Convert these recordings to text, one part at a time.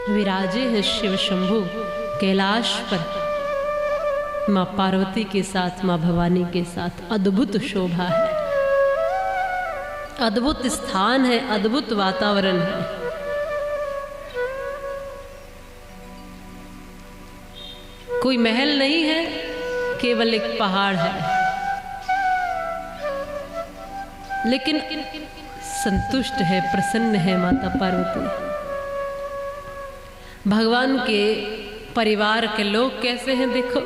विराजे हैं शिव शंभु कैलाश पर, माँ पार्वती के साथ, माँ भवानी के साथ। अद्भुत शोभा है, अद्भुत स्थान है, अद्भुत वातावरण है। कोई महल नहीं है, केवल एक पहाड़ है, लेकिन संतुष्ट है, प्रसन्न है माता पार्वती। भगवान के परिवार के लोग कैसे हैं देखो।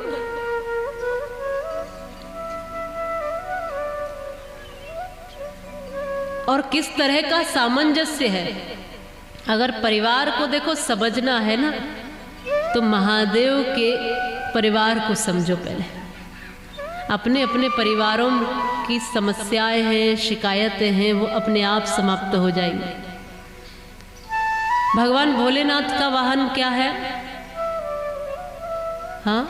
और किस तरह का सामंजस्य है। अगर परिवार को देखो समझना है ना, तो महादेव के परिवार को समझो पहले। अपने अपने परिवारों की समस्याएं हैं, शिकायतें हैं, वो अपने आप समाप्त हो जाएंगी। भगवान भोलेनाथ का वाहन क्या है? हाँ,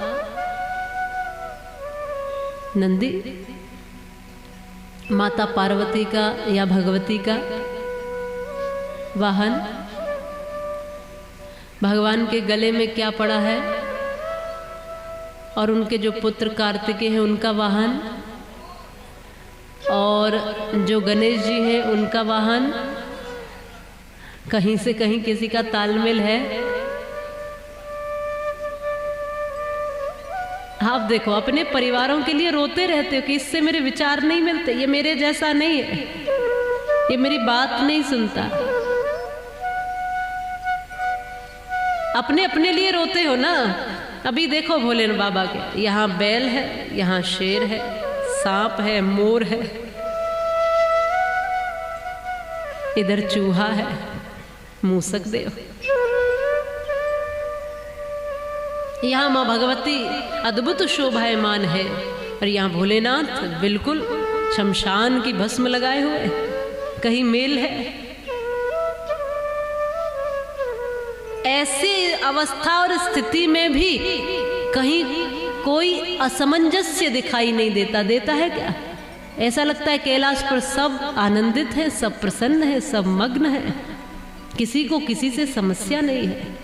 नंदी। माता पार्वती का या भगवती का वाहन? भगवान के गले में क्या पड़ा है? और उनके जो पुत्र कार्तिकेय हैं उनका वाहन, और जो गणेश जी हैं उनका वाहन। कहीं से कहीं किसी का तालमेल है? आप देखो, अपने परिवारों के लिए रोते रहते हो कि इससे मेरे विचार नहीं मिलते, ये मेरे जैसा नहीं है, ये मेरी बात नहीं सुनता। अपने अपने लिए रोते हो ना। अभी देखो भोले बाबा के यहाँ बैल है, यहाँ शेर है, सांप है, मोर है, इधर चूहा है, मूसक देव। यहाँ माँ भगवती अद्भुत शोभायमान है, और यहाँ भोलेनाथ बिल्कुल शमशान की भस्म लगाए हुए। कहीं मेल है? ऐसी अवस्था और स्थिति में भी कहीं कोई असमंजस्य दिखाई नहीं देता। देता है क्या? ऐसा लगता है कैलाश पर सब आनंदित है, सब प्रसन्न है, सब मग्न है, किसी को किसी से समस्या नहीं है।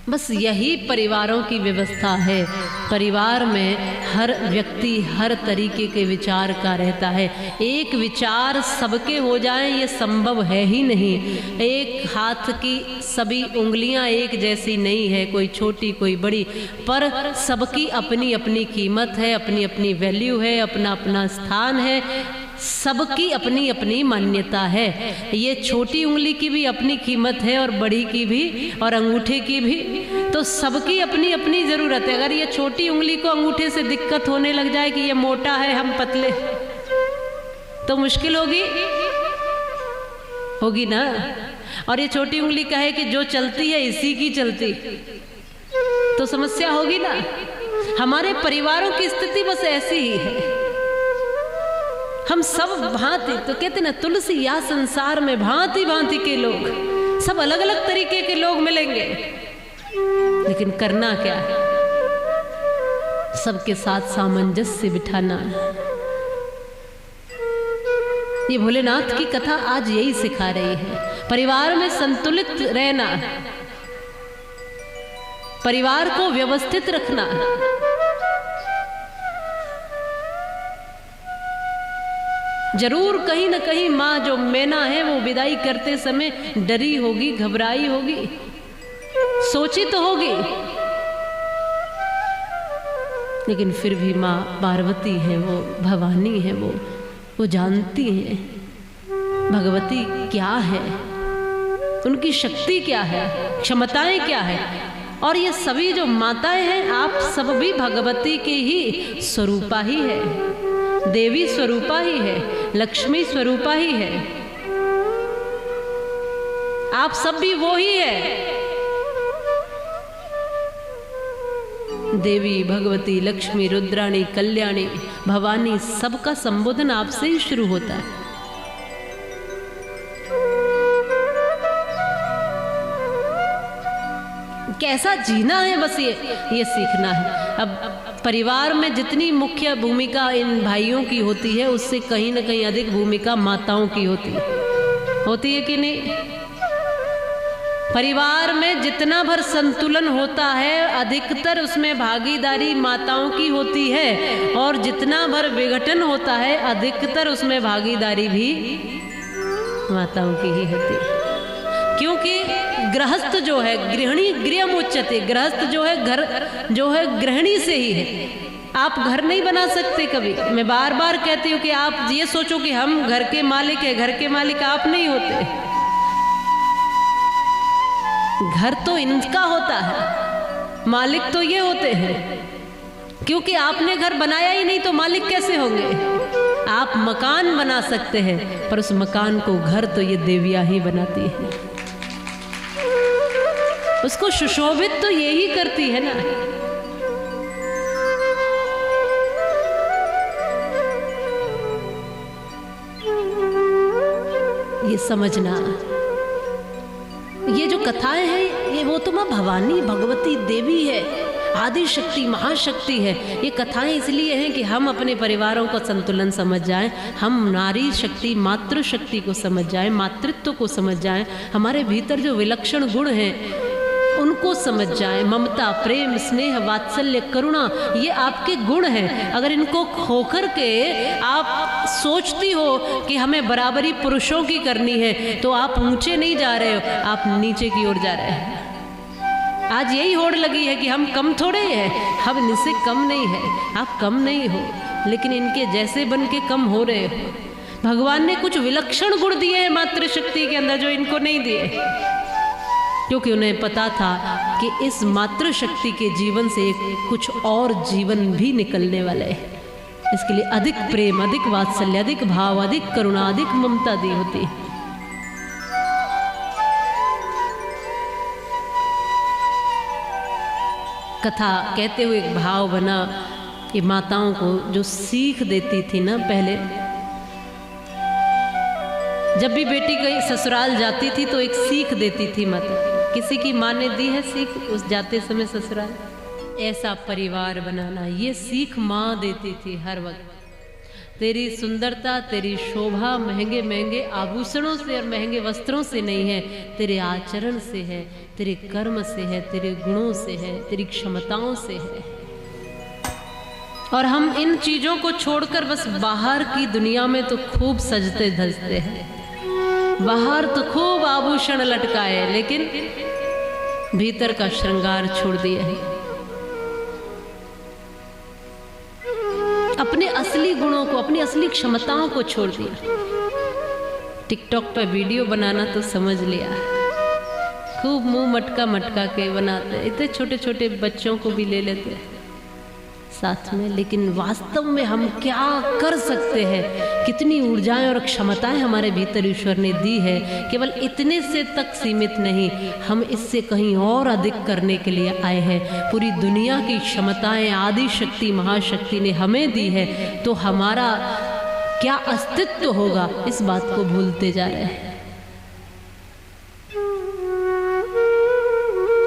बस यही परिवारों की व्यवस्था है। परिवार में हर व्यक्ति हर तरीके के विचार का रहता है। एक विचार सबके हो जाए ये संभव है ही नहीं। एक हाथ की सभी उंगलियां एक जैसी नहीं है, कोई छोटी कोई बड़ी, पर सबकी अपनी अपनी कीमत है, अपनी अपनी वैल्यू है, अपना अपना स्थान है, सबकी अपनी अपनी मान्यता है। ये छोटी उंगली की भी अपनी कीमत है, और बड़ी की भी, और अंगूठे की भी। तो सबकी अपनी अपनी ज़रूरत है। अगर ये छोटी उंगली को अंगूठे से दिक्कत होने लग जाए कि ये मोटा है, हम पतले, तो मुश्किल होगी ना। और ये छोटी उंगली कहे कि जो चलती है इसी की चलती, तो समस्या होगी ना। हमारे परिवारों की स्थिति बस ऐसी ही है। हम सब भांति, तो कहते ना तुलसी या संसार में भांति भांति के लोग, सब अलग अलग तरीके के लोग मिलेंगे, लेकिन करना क्या है? सबके साथ सामंजस्य बिठाना। ये भोलेनाथ की कथा आज यही सिखा रही है। परिवार में संतुलित रहना, परिवार को व्यवस्थित रखना। जरूर कहीं ना कहीं माँ जो मैना है वो विदाई करते समय डरी होगी, घबराई होगी, सोची तो होगी, लेकिन फिर भी माँ पार्वती है, वो भवानी है, वो जानती है भगवती क्या है, उनकी शक्ति क्या है, क्षमताएं क्या है। और ये सभी जो माताएं हैं, आप सब भी भगवती के ही स्वरूपा ही है, देवी स्वरूपा ही है, लक्ष्मी स्वरूपा ही है। आप सब भी वो ही है। देवी, भगवती, लक्ष्मी, रुद्राणी, कल्याणी, भवानी, सबका संबोधन आपसे ही शुरू होता है। कैसा जीना है, बस ये सीखना है। अब परिवार में जितनी मुख्य भूमिका इन भाइयों की होती है, उससे कहीं ना कहीं अधिक भूमिका माताओं की होती है कि नहीं? परिवार में जितना भर संतुलन होता है अधिकतर उसमें भागीदारी माताओं की होती है, और जितना भर विघटन होता है अधिकतर उसमें भागीदारी भी माताओं की ही होती है। क्योंकि गृहस्थ जो है, गृहिणी गृहमुच्यते, गृहस्थ जो है घर जो है गृहिणी से ही है। आप घर नहीं बना सकते कभी। मैं बार बार कहती हूँ कि आप ये सोचो कि हम घर के मालिक हैं, घर के मालिक आप नहीं होते। घर तो इनका होता है, मालिक तो ये होते हैं। क्योंकि आपने घर बनाया ही नहीं तो मालिक कैसे होंगे। आप मकान बना सकते हैं पर उस मकान को घर तो ये देवियां ही बनाती है, उसको सुशोभित तो ये ही करती है ना। ये समझना, ये जो कथाएं हैं ये वो तो माँ भवानी भगवती देवी है, आदि शक्ति महाशक्ति है। ये कथाएं इसलिए हैं कि हम अपने परिवारों को संतुलन समझ जाएं, हम नारी शक्ति मातृशक्ति को समझ जाएं, मातृत्व को समझ जाएं, हमारे भीतर जो विलक्षण गुण हैं उनको समझ जाएं। ममता, प्रेम, स्नेह, वात्सल्य, करुणा ये आपके गुण हैं। अगर इनको खोकर के आप सोचती हो कि हमें बराबरी पुरुषों की करनी है तो आप ऊंचे नहीं जा रहे हो, आप नीचे की ओर जा रहे हैं। आज यही होड़ लगी है कि हम कम थोड़े हैं, हम इनसे कम नहीं है। आप कम नहीं हो लेकिन इनके जैसे बन के कम हो रहे हो। भगवान ने कुछ विलक्षण गुण दिए हैं मातृशक्ति के अंदर जो इनको नहीं दिए, क्योंकि उन्हें पता था कि इस मातृशक्ति के जीवन से कुछ और जीवन भी निकलने वाले है। इसके लिए अधिक प्रेम, अधिक वात्सल्य, अधिक भाव, अधिक करुणा, अधिक ममता दी होती है। कथा कहते हुए एक भाव बना कि माताओं को जो सीख देती थी ना, पहले जब भी बेटी कहीं ससुराल जाती थी तो एक सीख देती थी माता। किसी की माँ ने दी है सीख उस जाते समय ससुराल, ऐसा परिवार बनाना, ये सीख माँ देती थी हर वक्त। तेरी सुंदरता, तेरी शोभा महंगे महंगे आभूषणों से और महंगे वस्त्रों से नहीं है, तेरे आचरण से है, तेरे कर्म से है, तेरे गुणों से है, तेरी क्षमताओं से है। और हम इन चीजों को छोड़कर बस बाहर की दुनिया में तो खूब सजते धजते हैं, बाहर तो खूब आभूषण लटकाए लेकिन भीतर का श्रृंगार छोड़ दिया है। अपने असली गुणों को, अपनी असली क्षमताओं को छोड़ दिया। टिकटॉक पर वीडियो बनाना तो समझ लिया, खूब मुंह मटका मटका के बनाते, इतने छोटे छोटे बच्चों को भी ले लेते हैं साथ में। लेकिन वास्तव में हम क्या कर सकते हैं, कितनी ऊर्जाएं और क्षमताएं हमारे भीतर ईश्वर ने दी है, केवल इतने से तक सीमित नहीं, हम इससे कहीं और अधिक करने के लिए आए हैं। पूरी दुनिया की क्षमताएं आदि शक्ति महाशक्ति ने हमें दी है, तो हमारा क्या अस्तित्व होगा इस बात को भूलते जा रहे हैं।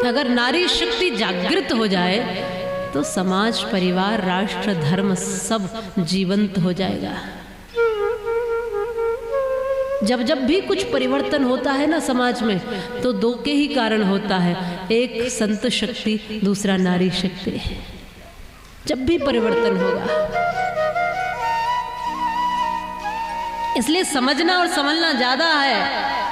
अगर नारी शक्ति जागृत हो जाए तो समाज, परिवार, राष्ट्र, धर्म सब जीवंत हो जाएगा। जब जब भी कुछ परिवर्तन होता है ना समाज में तो दो के ही कारण होता है, एक संत शक्ति, दूसरा नारी शक्ति। जब भी परिवर्तन होगा, इसलिए समझना और समझना ज्यादा है।